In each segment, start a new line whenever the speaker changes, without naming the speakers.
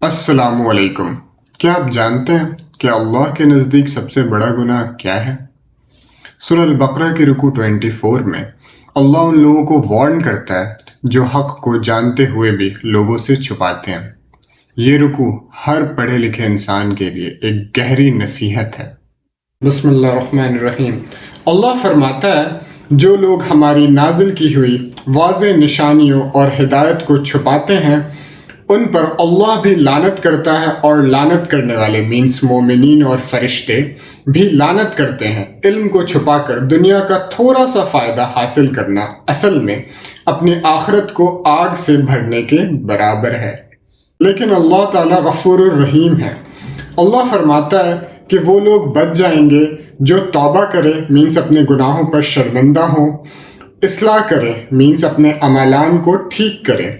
السلام علیکم۔ کیا آپ جانتے ہیں کہ اللہ کے نزدیک سب سے بڑا گناہ کیا ہے؟ سورہ البقرہ کی رکوع 24 میں اللہ ان لوگوں کو وارن کرتا ہے جو حق کو جانتے ہوئے بھی لوگوں سے چھپاتے ہیں۔ یہ رکوع ہر پڑھے لکھے انسان کے لیے ایک گہری نصیحت ہے۔ بسم اللہ الرحمن الرحیم۔ اللہ فرماتا ہے جو لوگ ہماری نازل کی ہوئی واضح نشانیوں اور ہدایت کو چھپاتے ہیں ان پر اللہ بھی لعنت کرتا ہے، اور لعنت کرنے والے مینس مومنین اور فرشتے بھی لعنت کرتے ہیں۔ علم کو چھپا کر دنیا کا تھوڑا سا فائدہ حاصل کرنا اصل میں اپنی آخرت کو آگ سے بھرنے کے برابر ہے۔ لیکن اللہ تعالیٰ غفور الرحیم ہے۔ اللہ فرماتا ہے کہ وہ لوگ بچ جائیں گے جو توبہ کرے مینس اپنے گناہوں پر شرمندہ ہوں، اصلاح کرے مینس اپنے اعمال کو ٹھیک کرے،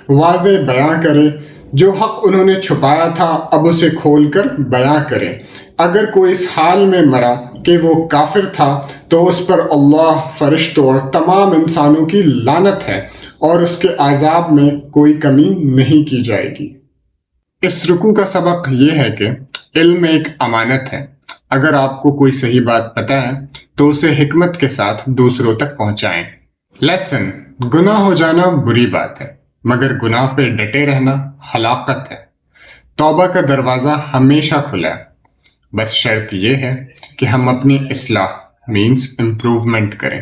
واضح بیان کرے، جو حق انہوں نے چھپایا تھا اب اسے کھول کر بیان کرے۔ اگر کوئی اس حال میں مرا کہ وہ کافر تھا تو اس پر اللہ، فرشتوں اور تمام انسانوں کی لعنت ہے، اور اس کے عذاب میں کوئی کمی نہیں کی جائے گی۔ اس رکوع کا سبق یہ ہے کہ علم ایک امانت ہے۔ اگر آپ کو کوئی صحیح بات پتہ ہے تو اسے حکمت کے ساتھ دوسروں تک پہنچائیں۔ لیسن: گناہ ہو جانا بری بات ہے، مگر گناہ پہ ڈٹے رہنا ہلاکت ہے۔ توبہ کا دروازہ ہمیشہ کھلا ہے، بس شرط یہ ہے کہ ہم اپنی اصلاح مینس امپروومنٹ کریں۔